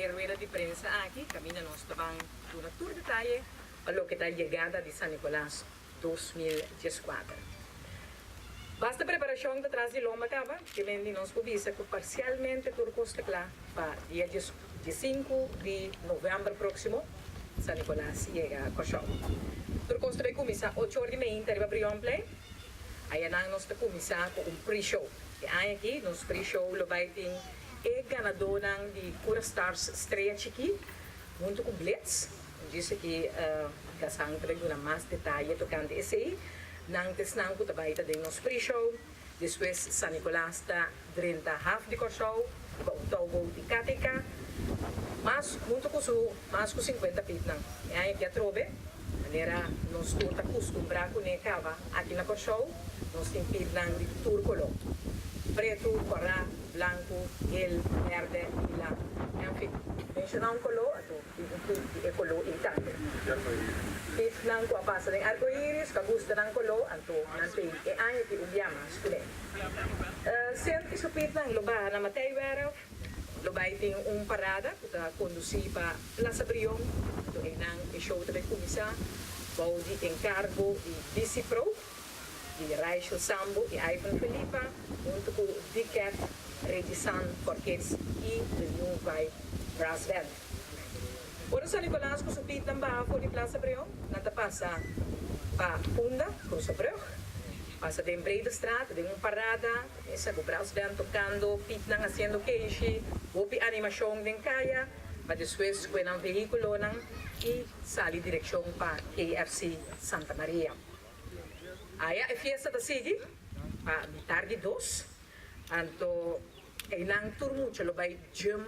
rueda de prensa aquí, camina nos estaban una tour detalle a lo que está llegada de San Nicolás 2014. Basta preparação de trás de loma acaba, que vem de nós publica que parcialmente por costa lá para dia 5 de novembro próximo, San Nicolás chega a Cochão. Por costa vai começar 8h30, arriba Brion Play. Aí nós está começar com pre-show. E aí aqui, nos pre-show, lo vai ter ganador de Cura Stars estreia aqui, muito com blitz. Disse que kasang vai dar mais detalhe tocante esse aí. Nantes nang ko tabay ta din nos pre-show. Después San Nicolás ta 30 half de show, bautaw di katika. Mas junto ko su, mas ko 50 pit nang. E aí que atrobe, manera nos tour ta costumbra ko ne kava aqui na show, nos tem pit nang di tour color. Preto, corra, blanco, el, verde, lila. Enfim, mencionar um color, ato, é color intacto. Pit nang ko apasa ng arco-iris, kagusta ng color, anto, nante, e anyo ti ubyama, skule. Sent isupit nang loba na matay wero, loba iting parada, kuta kondusi pa Plaza Brion, ito ay nang show tabi kumisa, bau di encargo di BC Pro, di Rachel Sambo, di Ivan Felipa, untuk ko Dicat, Regisan, Corquets, e the New Vibe Brass Band. Ora San Nicolás ko supit ng bahafo di Plaza Brion, natapasa pa Punda, Cruz Brug, pasa de Breda Straat, de parada, esa com Brass Band tocando, pit nang haciendo queixe, opi animação din kaya, pa después ko ng vehiculo nang e sali direksyon pa KFC Santa Maria. Aya e fiesta da Sigi, pa tarde 2, anto ay nang turmucho lo bay gym,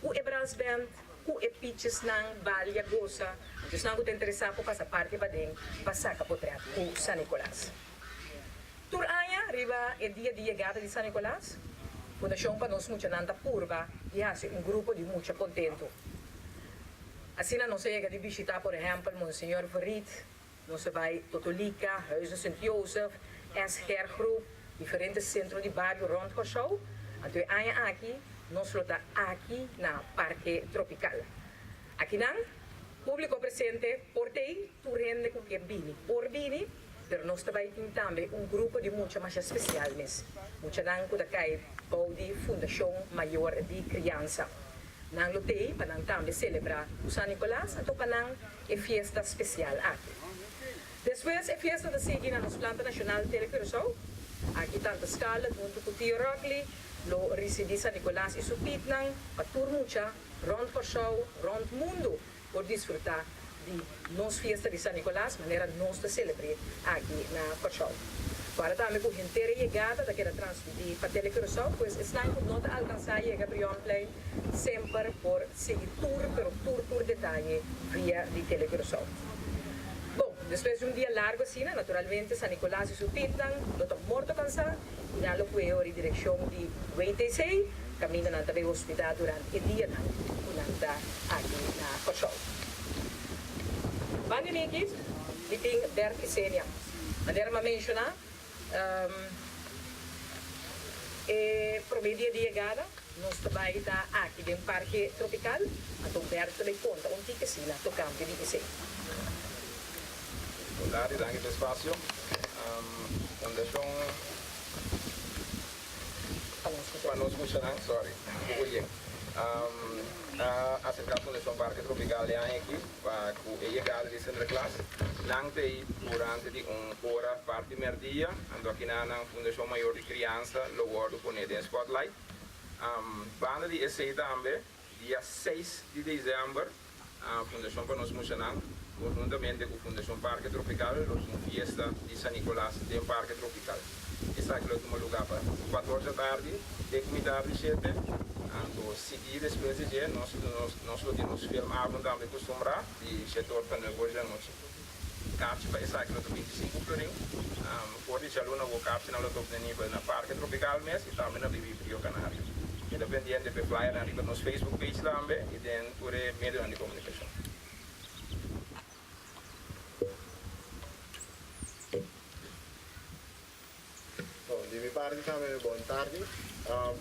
o e Brass Band, o e pitches ng Balya Gosa, Diyos nang ko interesado pa sa party ba din, basa kapotreat o San Nicolás. Tur aya, riba e dia gata di San Nicolás, Fundación pa nos mucha nanta purba, e hace un grupo di mucha contento. Assim não se chega de visitar, por exemplo, Monsenhor Verriet, não se vai Totolica, Huizen Sint-Josef, SGR Groep, diferentes centros de bairro rond Cochão. Então, aqui, nós estamos aqui na Parque Tropical. Aqui não, público presente, portei, tu rende com que bini. Por bini, pero nós também temos um grupo de muita mais especial, muita não que cai de Fundação Maior de Criança. Nang lutei, panang também celebrar o San Nicolás, ato panang e fiesta especial aqui. Depois, a fiesta da Sigi na nos Planta Nacional Telecurso, aqui tanta escala, junto com o Tio Rockley, lo residi San Nicolás e supit nang patur mucha, rond Corsau, rond mundo, por desfrutar de nos fiesta de San Nicolás, maneira nos de celebrar aqui na Corsau. Para também com gente chegada daquela transmitir para Telecurso, pois está não alcançar chegar para Play sempre por seguir tour detalhe via de Telecurso. Bom, depois de dia largo assim, naturalmente San Nicolás e Supitan, não estou morto cansado, e na locução e direção de WTC, caminha na também hospital durante o dia durante aqui na Corsau. Bande Nikis, meeting Bert Ksenia. Maneira ma mencionar, e promedia de chegada, nós também está aqui em Parque Tropical, a Humberto lhe conta onde que se lá tocando de que se. Olá, danke do espaço. Fundação para nos funcionar, sorry, muito a central Fundação Parque Tropical é aqui para o chegada de centro classe. Nante durante di ora parte merdia, ando aqui na Fundação Maior de Criança, lo guardo com ele em Spotlight. Banda de esse também, dia 6 de dezembro, a Fundação para nos funcionar, conjuntamente com a Fundação Parque Tropical, nós uma fiesta de San Nicolás de Parque Tropical. Essa aqui é o lugar para 14 da tarde, de comunidade de 7. Então, seguir depois de dia, nós filmamos também costumbrar de setor para negócio da noite. Capte para essa aqui no 25 de abril, pode ser aluno o capte na luta de nível na Parque Tropical mesmo e também na Bibi Frio Canário. Independente de flyer na riba nos Facebook page também e den por meio de comunicação. Bom, Bibi parte também boa tarde.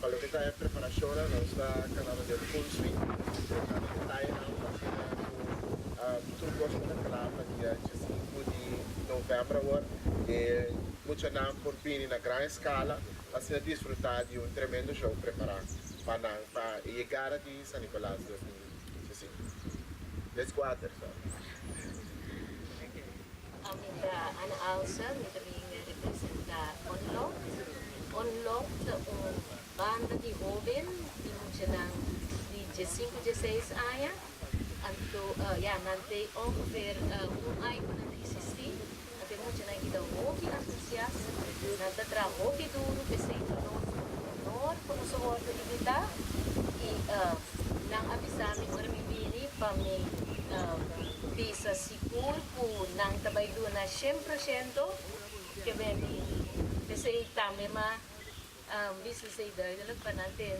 Para o que está a preparação, nós está canal de full suite. Está aí tudo gosto da palavra dia 5 de novembro agora. E muito não por vir na grande escala, assim desfrutar de tremendo show preparado para a chegada de São Nicolás 2015. Let's go out there, Minta Ana Alsa, minta representa Onlok. Onlok banda de jovem, de 16 anos. Nanti ongeveer ay ko ng PCC. Nanti mo dyan kita hockey entusiasta. Nanti tra hockey duro kasi ito honor kuno sa ordo di kita. Nang abisami ko rin bini pa may bisa sikul po nang tabay doon na 100% kabemi. Kasi tami ma bisa sa idar dalag pa natin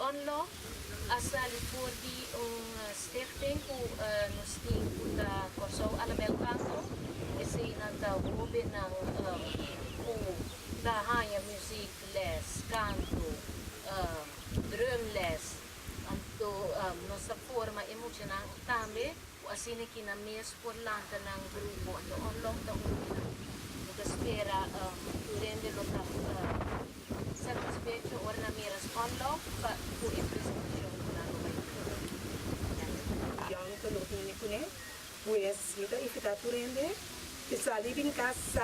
Onlo, asa lipodi stichting po nos ting puta Corso Alabel Canto kasi nanta hobi ng po dahaya music les, canto, drum les anto nosa forma emocional tambe o asine kinamis por lanta ng grupo anto Onlo ta hobi na nagaspera turende lo ka satisfecho ora na miras Onlo pa po impresyon na yang penuh ni kune, pues kita ifita turende, salibin kas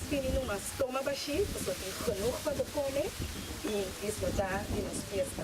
pini numas toma bashi, so penuh pa do come e isso já e nos fiesta.